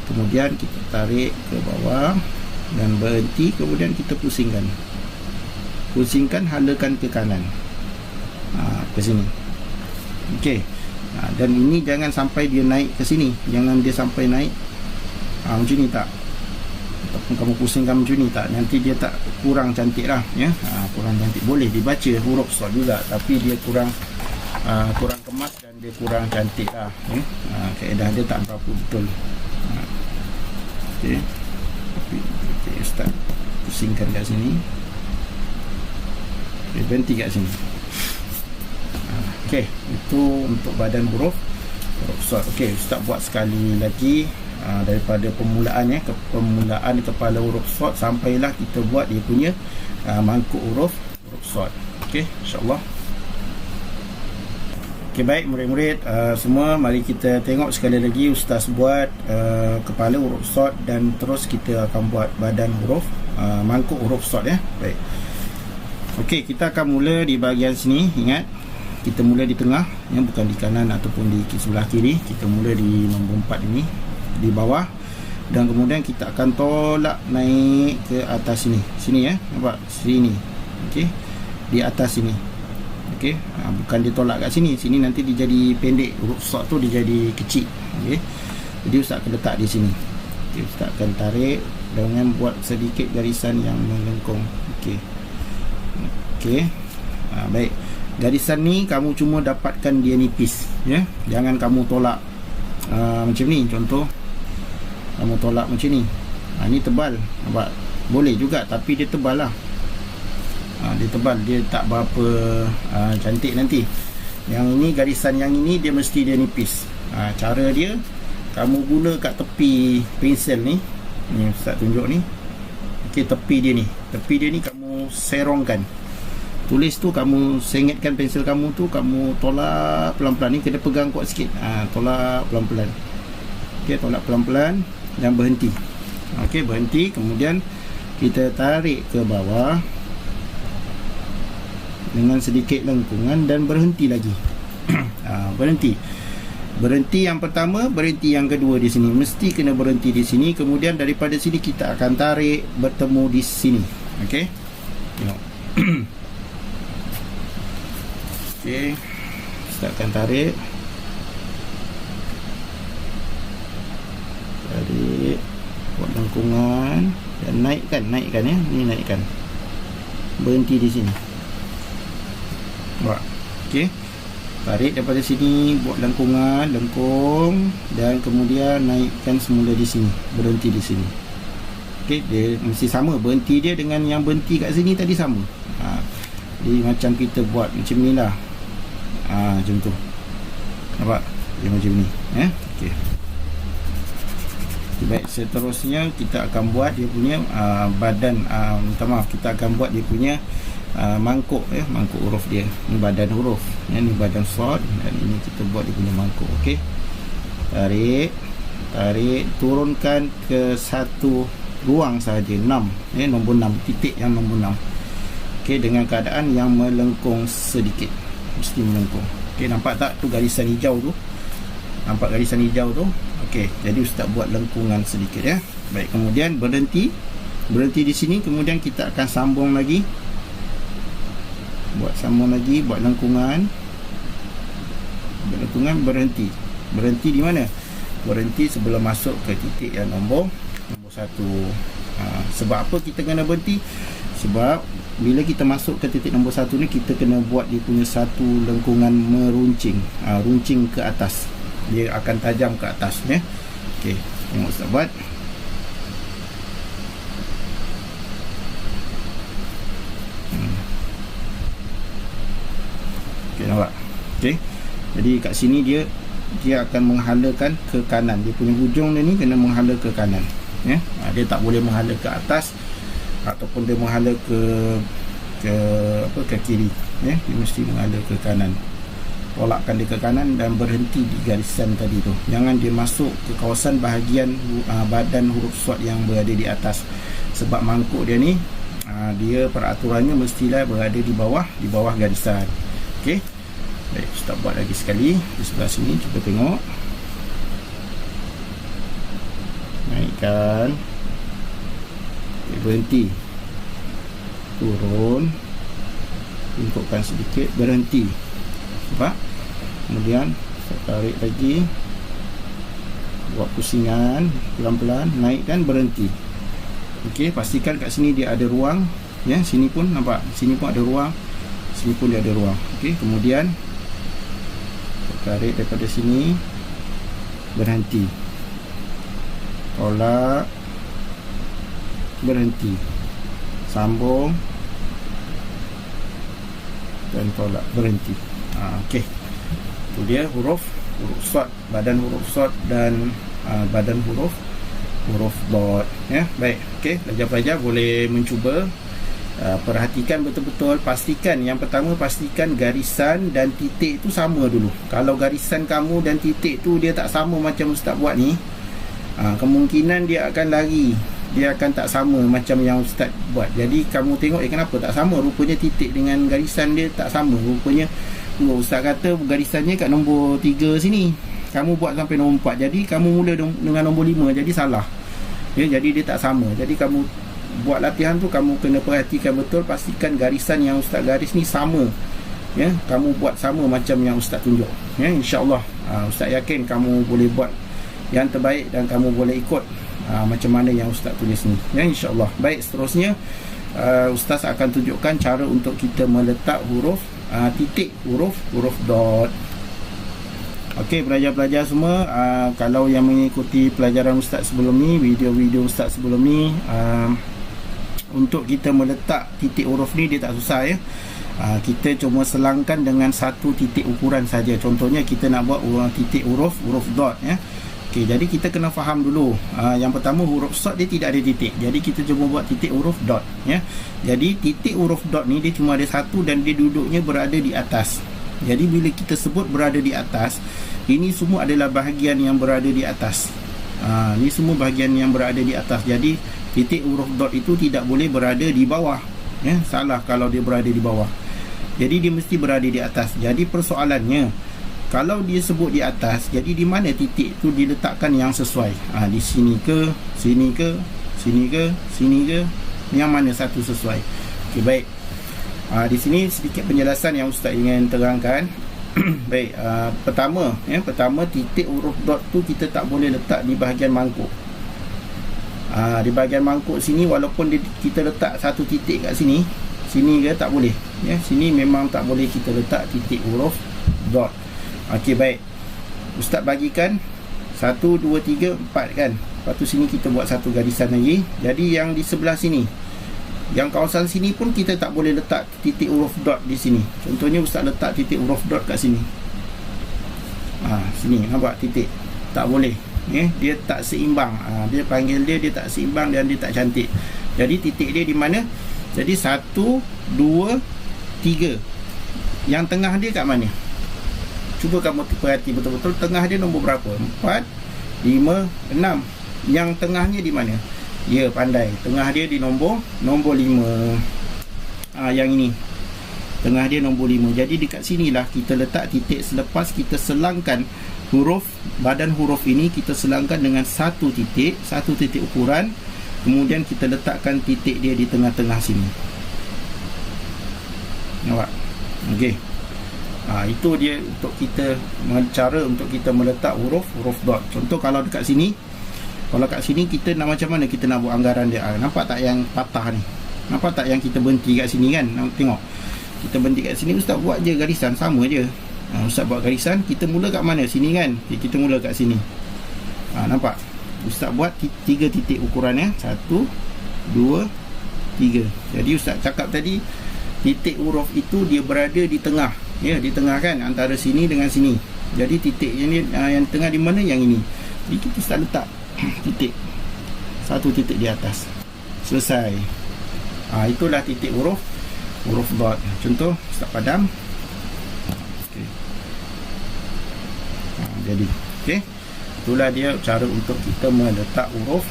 Kemudian kita tarik ke bawah. dan berhenti, kemudian kita pusingkan, halakan ke kanan, ke sini. Okey. Dan ini jangan sampai dia naik ke sini, jangan dia sampai naik macam ni tak, ataupun kamu pusingkan macam ni tak, nanti dia tak, kurang cantik lah ya. Kurang cantik. Boleh dibaca huruf short juga, tapi dia kurang kemas dan dia kurang cantik lah ya. Kaedah dia tak berapa betul. Okey, Ustaz pusingkan kat sini. Okey, berhenti kat sini. Okey, itu untuk badan huruf short. Okey, Ustaz buat sekali lagi daripada permulaan ya, permulaan kepala huruf short sampailah kita buat dia punya mangkuk huruf short. Okey, insya-Allah. Okey, baik murid-murid semua, mari kita tengok sekali lagi Ustaz buat kepala huruf short dan terus kita akan buat badan huruf mangkuk huruf short ya. Baik. Okey, kita akan mula di bahagian sini. Ingat, kita mula di tengah ya, bukan di kanan ataupun di sebelah kiri. Kita mula di nombor 4 ini, di bawah, dan kemudian kita akan tolak naik ke atas sini ya, nampak sini. Okey, di atas sini. Okey, bukan ditolak kat sini nanti dia jadi pendek, huruf short tu dia jadi kecil. Okey, jadi Ustaz akan letak di sini. Okey, Ustaz akan tarik dengan buat sedikit garisan yang melengkung. Okey, baik. Garisan ni kamu cuma dapatkan dia nipis ya, jangan kamu tolak macam ni. Contoh kamu tolak macam ni, ni tebal, nampak? Boleh juga, tapi dia tebal lah. Dia tebal, dia tak berapa cantik nanti. Yang ini, garisan yang ini dia mesti dia nipis. Cara dia, kamu guna kat tepi pensel ni Ustaz tunjuk ni. Okey, tepi dia ni kamu serongkan. Tulis tu kamu sengetkan pensel kamu tu, kamu tolak pelan-pelan. Ni kena pegang kuat sikit. Tolak pelan-pelan. Okey, tolak pelan-pelan dan berhenti. Okey, berhenti, kemudian kita tarik ke bawah dengan sedikit lengkungan dan berhenti lagi. Berhenti yang pertama, berhenti yang kedua di sini. Mesti kena berhenti di sini. Kemudian daripada sini kita akan tarik bertemu di sini. Okey. Tengok. Okey, kita akan tarik, buat lengkungan dan naikkan ya, ni naikkan, berhenti di sini. Okey, tarik daripada sini, buat lengkungan, lengkung, dan kemudian naikkan semula di sini, berhenti di sini. Okey, dia mesti sama, berhenti dia dengan yang berhenti kat sini tadi sama. Jadi macam kita buat macam ni lah. Macam tu, nampak? Dia macam ni ya. Okey, baik, seterusnya kita akan buat dia punya badan, minta maaf, kita akan buat dia punya mangkuk ya, mangkuk huruf dia. Ni badan huruf ya, ni badan short, dan ini kita buat dia punya mangkuk. Okey, tarik, turunkan ke satu ruang saja, 6 ya, nombor 6, titik yang nombor 6. Okey, dengan keadaan yang melengkung sedikit, mesti melengkung. Okey, nampak tak tu garisan hijau tu? Nampak garisan hijau tu? Okey, jadi Ustaz buat lengkungan sedikit ya. Baik, kemudian berhenti di sini, kemudian kita akan sambung lagi. Buat lengkungan. Berhenti di mana? Berhenti sebelum masuk ke titik yang nombor 1. Sebab apa kita kena berhenti? Sebab bila kita masuk ke titik nombor 1 ni, kita kena buat dia punya satu lengkungan meruncing, runcing ke atas. Dia akan tajam ke atas ya. Okey, tengok Ustaz buat. Okey, nampak? Okey, jadi kat sini dia akan menghalakan ke kanan. Dia punya hujung dia ni kena menghala ke kanan ya. Dia tak boleh menghala ke atas ataupun dia menghala ke kiri ya. Dia mesti menghala ke kanan. Tolakkan dia ke kanan dan berhenti di garisan tadi tu. Jangan dia masuk ke kawasan bahagian badan huruf short yang berada di atas. Sebab mangkuk dia ni dia peraturannya mestilah berada di bawah garisan. Okey. Baik, Ustaz buat lagi sekali di sebelah sini, cuba tengok. Naikkan. berhenti, turun, tingkupkan sedikit, berhenti. Nampak? Kemudian saya tarik lagi, buat pusingan pelan-pelan, naikkan, berhenti. Okey, pastikan kat sini dia ada ruang, ya. Sini pun nampak, sini pun ada ruang, sini pun dia ada ruang. Okey, kemudian tarik daripada sini, berhenti, tolak, berhenti, sambung dan tolak, berhenti. Okey, itu dia huruf short, badan huruf short dan badan huruf dot, ya. Baik, okey, pelajar-pelajar boleh mencuba. Perhatikan betul-betul, pastikan yang pertama, pastikan garisan dan titik itu sama dulu. Kalau garisan kamu dan titik tu dia tak sama macam ustaz buat ni, kemungkinan dia akan lari, dia akan tak sama macam yang ustaz buat. Jadi kamu tengok, kenapa tak sama, rupanya titik dengan garisan dia tak sama. Rupanya ustaz kata garisannya kat nombor 3 sini, kamu buat sampai nombor 4, jadi kamu mula dengan nombor 5, jadi salah, ya. Jadi dia tak sama. Jadi kamu buat latihan tu, kamu kena perhatikan betul, pastikan garisan yang ustaz garis ni sama, ya. Kamu buat sama macam yang ustaz tunjuk, ya. InsyaAllah ustaz yakin kamu boleh buat yang terbaik dan kamu boleh ikut macam mana yang ustaz tulis ni, ya, insyaAllah. Baik, seterusnya ustaz akan tunjukkan cara untuk kita meletak huruf titik, huruf dot. Okey, pelajar-pelajar semua, kalau yang mengikuti pelajaran ustaz sebelum ni, video-video ustaz sebelum ni, untuk kita meletak titik huruf ni dia tak susah, ya. Kita cuma selangkan dengan satu titik ukuran saja. Contohnya kita nak buat titik huruf dot, ya. Okey, jadi kita kena faham dulu. Yang pertama, huruf short dia tidak ada titik. Jadi kita cuma buat titik huruf dot, ya. Jadi titik huruf dot ni dia cuma ada satu dan dia duduknya berada di atas. Jadi bila kita sebut berada di atas, ini semua adalah bahagian yang berada di atas. Ini semua bahagian yang berada di atas. Jadi titik huruf dot itu tidak boleh berada di bawah, ya. Salah kalau dia berada di bawah. Jadi dia mesti berada di atas. Jadi persoalannya, kalau dia sebut di atas, jadi di mana titik tu diletakkan yang sesuai? Di sini ke, sini ke, sini ke, sini ke, yang mana satu sesuai? Okey, baik. Di sini sedikit penjelasan yang ustaz ingin terangkan. Baik, pertama, titik huruf dot tu kita tak boleh letak di bahagian mangkuk. Di bahagian mangkuk sini, walaupun kita letak satu titik kat sini, sini ke tak boleh, ya. Sini memang tak boleh kita letak titik huruf dot. Okey, baik. Ustaz bagikan 1, 2, 3, 4 kan. Lepas tu sini kita buat satu garisan lagi. Jadi yang di sebelah sini, yang kawasan sini pun kita tak boleh letak titik huruf dot di sini. Contohnya ustaz letak titik huruf dot kat sini. Sini nampak titik, tak boleh, ya. Dia tak seimbang. Dia panggil dia tak seimbang dan dia tak cantik. Jadi titik dia di mana? Jadi 1, 2, 3. Yang tengah dia kat mana? Cuba kamu perhati betul-betul, tengah dia nombor berapa? 4, 5, 6. Yang tengahnya di mana? Ya, pandai. Tengah dia di nombor 5. Yang ini, tengah dia nombor 5. Jadi dekat sinilah kita letak titik. Selepas kita selangkan huruf, badan huruf ini kita selangkan dengan satu titik ukuran. Kemudian kita letakkan titik dia di tengah-tengah sini. Nampak? Okey. Itu dia untuk kita, cara untuk kita meletak huruf dot. Contoh kalau dekat sini, kalau kat sini kita nak macam mana kita nak buat anggaran dia? Nampak tak yang patah ni? Nampak tak yang kita berhenti kat sini kan? Tengok, kita berhenti kat sini, ustaz buat je garisan sama je. Ustaz buat garisan, kita mula kat mana? Sini kan? Kita mula kat sini. Nampak? Ustaz buat 3 titik ukuran, ya. 1, 2, 3. Jadi ustaz cakap tadi, titik huruf itu dia berada di tengah, ya, di tengah kan, antara sini dengan sini. Jadi titik yang tengah di mana? Yang ini. Jadi kita ustaz letak titik, satu titik di atas. Selesai. Itulah titik huruf dot. Contoh ustaz padam. Okey. Jadi, okey. Itulah dia cara untuk kita meletak huruf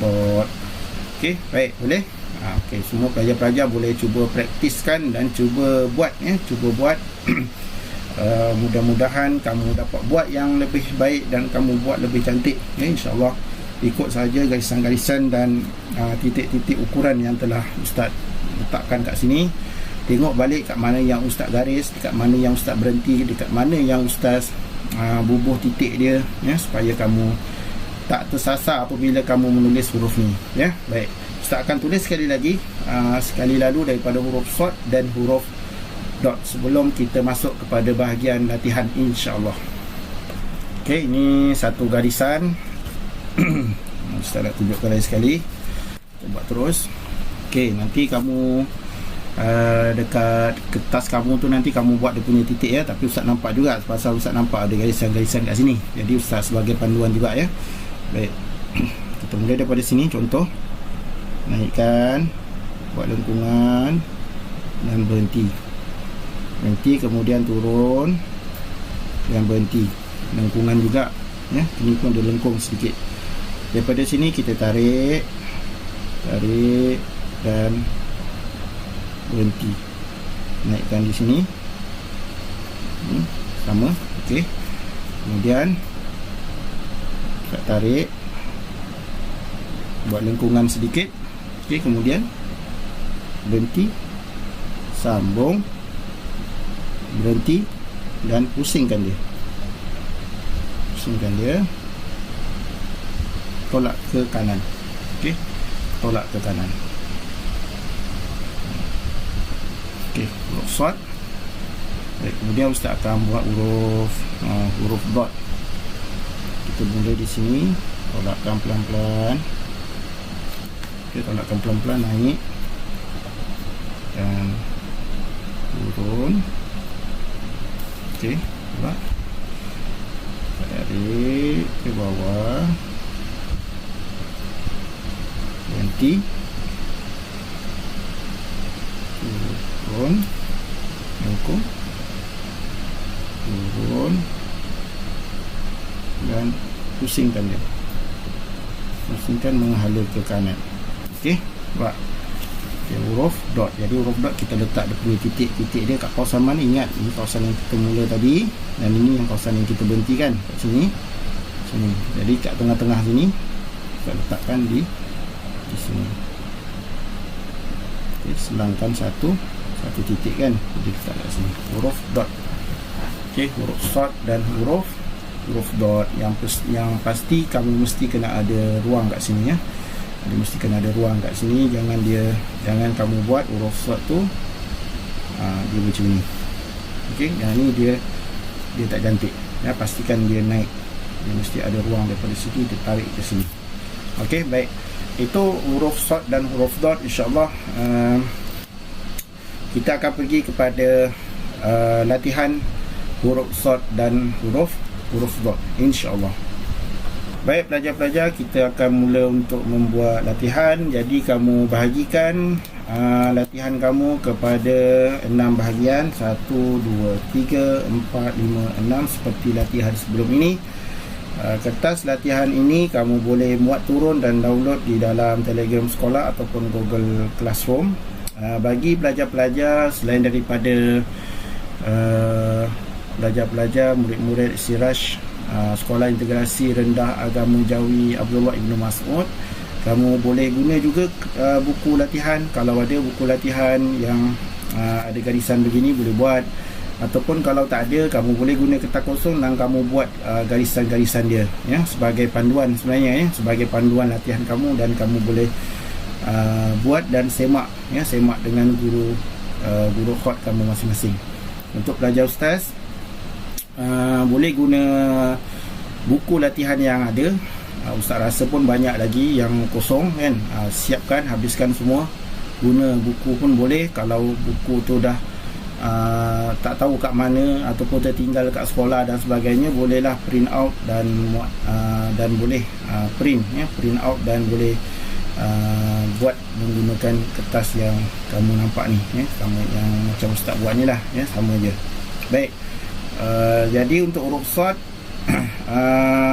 dot. Okey, baik, boleh? Okey, semua pelajar-pelajar boleh cuba praktiskan dan cuba buat, ya. Cuba buat. Mudah-mudahan kamu dapat buat yang lebih baik dan kamu buat lebih cantik, ya, insyaAllah. ikut saja garisan-garisan dan titik-titik ukuran yang telah Ustaz letakkan kat sini. Tengok balik kat mana yang Ustaz garis, dekat mana yang Ustaz berhenti, dekat mana yang Ustaz bubuh titik dia, ya, supaya kamu tak tersasar apabila kamu menulis huruf ni, ya. Baik, Ustaz akan tulis sekali lagi, sekali lalu daripada huruf short dan huruf dot sebelum kita masuk kepada bahagian latihan, insya-Allah. Okey, ini satu garisan. Ustaz nak tunjukkan lagi sekali. Kita buat terus. Okey, nanti kamu dekat kertas kamu tu nanti kamu buat dia punya titik, ya. Tapi Ustaz nampak juga, pasal Ustaz nampak ada garisan-garisan kat sini. Jadi Ustaz sebagai panduan juga, ya. Baik. Kita mulai daripada sini. Contoh, naikkan, buat lengkungan dan berhenti. Berhenti, kemudian turun dan berhenti. Lengkungan juga, ya. Ini pun ada lengkung sedikit. Daripada sini kita tarik dan berhenti. Naikkan di sini. Sama. Okey. Kemudian kita tarik, buat lengkungan sedikit. Okey, kemudian berhenti, sambung, berhenti dan pusingkan dia. Pusingkan dia. Tolak ke kanan. Okey. Tolak ke kanan. Okey, huruf short. Baik, kemudian Ustaz akan buat huruf dot. Kita mulai di sini, tolakkan pelan-pelan. Okey, tolakkan pelan-pelan, naik dan turun. Okey, tolak. Tarik ke bawah. Berhenti. Turun, lengkung, turun dan pusingkan dia. Pusingkan menghala ke kanan. Okey, buat. Okay, huruf dot. Jadi huruf dot kita letak dia punya titik-titik dia kat kawasan mana. Ingat, ini kawasan yang kita mula tadi dan ini yang kawasan yang kita berhentikan kat sini. Sini. Jadi kat tengah-tengah sini kita letakkan di sini. Okay, selangkan satu titik kan, jadi letak kat sini huruf dot. Okey, huruf short dan huruf dot. Yang pasti kamu mesti kena ada ruang kat sini, ya. Dia mesti kena ada ruang kat sini. Jangan kamu buat huruf short tu dia macam ni. Okey, yang ni dia tak cantik, ya. Pastikan dia naik, dia mesti ada ruang daripada sini dia tarik ke sini. Okey, baik. Itu huruf short dan huruf dot. InsyaAllah kita akan pergi kepada latihan huruf short dan huruf dot, insyaAllah. Baik pelajar-pelajar, kita akan mula untuk membuat latihan. Jadi kamu bahagikan latihan kamu kepada 6 bahagian, 1, 2, 3, 4, 5, 6 seperti latihan sebelum ini. Kertas latihan ini kamu boleh muat turun dan download di dalam Telegram sekolah ataupun Google Classroom. Bagi pelajar-pelajar selain daripada pelajar-pelajar murid-murid Siraj Sekolah Integrasi Rendah Agama Jawi Abdullah Ibn Mas'ud, kamu boleh guna juga buku latihan. Kalau ada buku latihan yang ada garisan begini, boleh buat. Ataupun kalau tak ada, kamu boleh guna kertas kosong dan kamu buat garisan-garisan dia, ya, sebagai panduan sebenarnya, ya, sebagai panduan latihan kamu. Dan kamu boleh buat dan semak, ya, semak dengan guru khot kamu masing-masing. Untuk pelajar ustaz, boleh guna buku latihan yang ada. Ustaz rasa pun banyak lagi yang kosong kan. Siapkan, habiskan semua. Guna buku pun boleh. Kalau buku tu dah tak tahu kat mana ataupun tertinggal kat sekolah dan sebagainya, bolehlah print out dan boleh print out dan boleh buat menggunakan kertas yang kamu nampak ni, ya, sama yang macam ustaz buat ni lah, ya, sama je. Baik, jadi untuk huruf short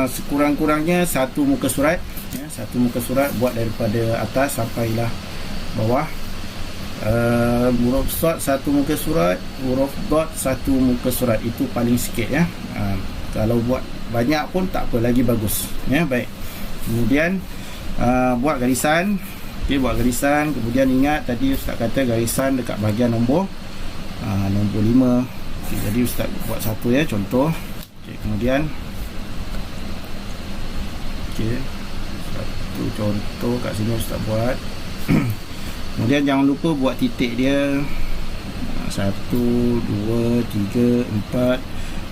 sekurang-kurangnya satu muka surat, ya, satu muka surat, buat daripada atas sampailah bawah. Huruf short satu muka surat, huruf dot satu muka surat, itu paling sikit, ya. Kalau buat banyak pun tak apa, lagi bagus, ya. Baik, Kemudian buat garisan. Okey, buat garisan. Kemudian ingat tadi Ustaz kata garisan dekat bahagian nombor 5. Okey, jadi Ustaz buat satu ya, contoh. Okey, kemudian satu contoh kat sini Ustaz buat. Kemudian jangan lupa buat titik dia 1, 2, 3, 4.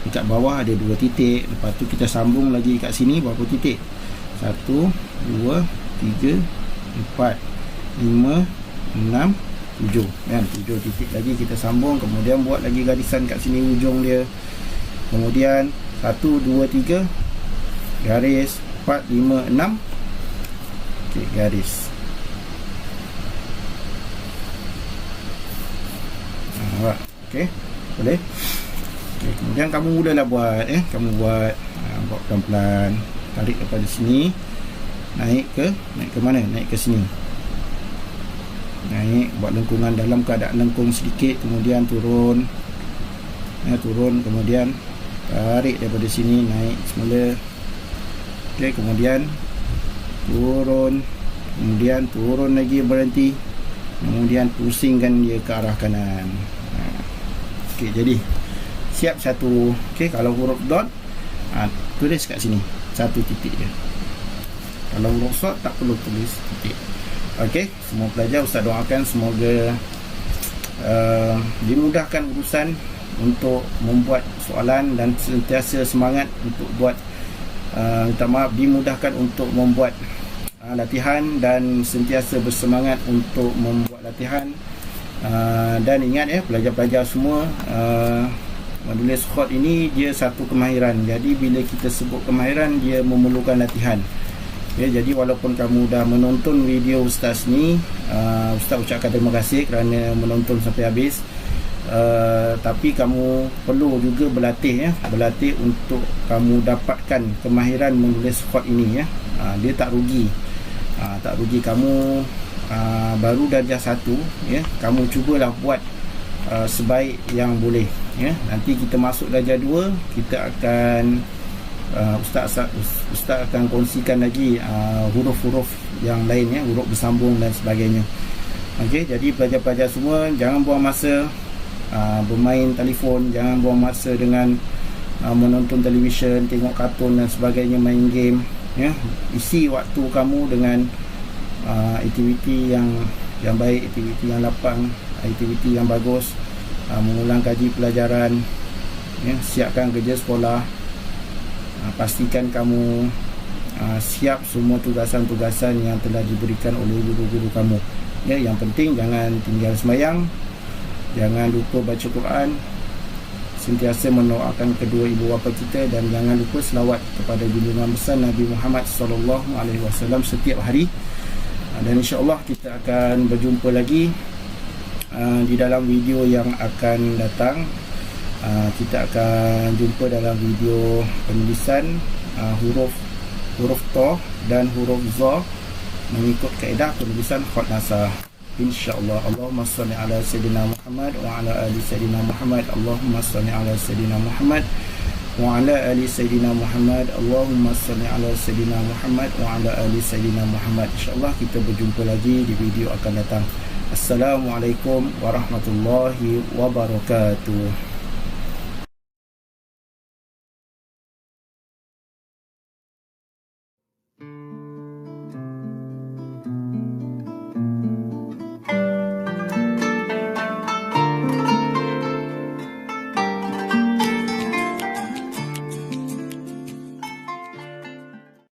Dekat bawah ada 2 titik. Lepas tu kita sambung lagi kat sini berapa titik? 1, 2, 3, 4, 5, 6, 7 kan? 7 titik lagi kita sambung. Kemudian buat lagi garisan kat sini ujung dia. Kemudian 1, 2, 3 garis, 4, 5, 6. Okey, garis. Okey, boleh. Okey, kemudian kamu mulalah buat kamu buat pelan-pelan, tarik daripada sini, naik ke mana? Naik ke sini. Naik, buat lengkungan dalam keadaan lengkung sedikit, kemudian turun. Turun, kemudian tarik daripada sini, naik semula. Okey, kemudian turun, kemudian turun lagi, berhenti, kemudian pusingkan dia ke arah kanan. Okey, jadi siap satu. Okey, kalau huruf dot tulis kat sini satu titik je. Kalau huruf short tak perlu tulis titik. Okey, semua pelajar Ustaz doakan semoga dimudahkan urusan untuk membuat soalan dan sentiasa semangat untuk buat minta maaf, dimudahkan untuk membuat latihan dan sentiasa bersemangat untuk membuat latihan. Dan ingat pelajar-pelajar semua, menulis khot ini dia satu kemahiran. Jadi bila kita sebut kemahiran, dia memerlukan latihan. Jadi walaupun kamu dah menonton video Ustaz ni, Ustaz ucapkan terima kasih kerana menonton sampai habis. Tapi kamu perlu juga berlatih berlatih untuk kamu dapatkan kemahiran menulis khot ini dia tak rugi. Tak rugi kamu baru darjah 1 kamu cubalah buat sebaik yang boleh nanti kita masuk darjah 2 kita akan Ustaz akan kongsikan lagi huruf-huruf yang lain huruf bersambung dan sebagainya. Okey, jadi pelajar-pelajar semua jangan buang masa bermain telefon, jangan buang masa dengan menonton televisyen, tengok kartun dan sebagainya, main game isi waktu kamu dengan aktiviti yang baik, aktiviti yang lapang, aktiviti yang bagus, mengulang kaji pelajaran, siapkan kerja sekolah, pastikan kamu siap semua tugasan-tugasan yang telah diberikan oleh guru-guru kamu. Yang penting jangan tinggal sembahyang, jangan lupa baca Quran, sentiasa mendoakan kedua ibu bapa kita, dan jangan lupa selawat kepada junjungan besar Nabi Muhammad SAW setiap hari. Dan insya-Allah kita akan berjumpa lagi di dalam video yang akan datang. Kita akan jumpa dalam video penulisan huruf to dan huruf za mengikut kaedah penulisan khat nasah. InsyaAllah. Allahumma salli ala Sayyidina Muhammad wa ala ali Sayyidina Muhammad. Allahumma salli ala Sayyidina Muhammad wa ala ali Sayyidina Muhammad. Allahumma salli ala Sayyidina Muhammad wa ala ali Sayyidina Muhammad. InsyaAllah kita berjumpa lagi di video akan datang. Assalamualaikum warahmatullahi wabarakatuh.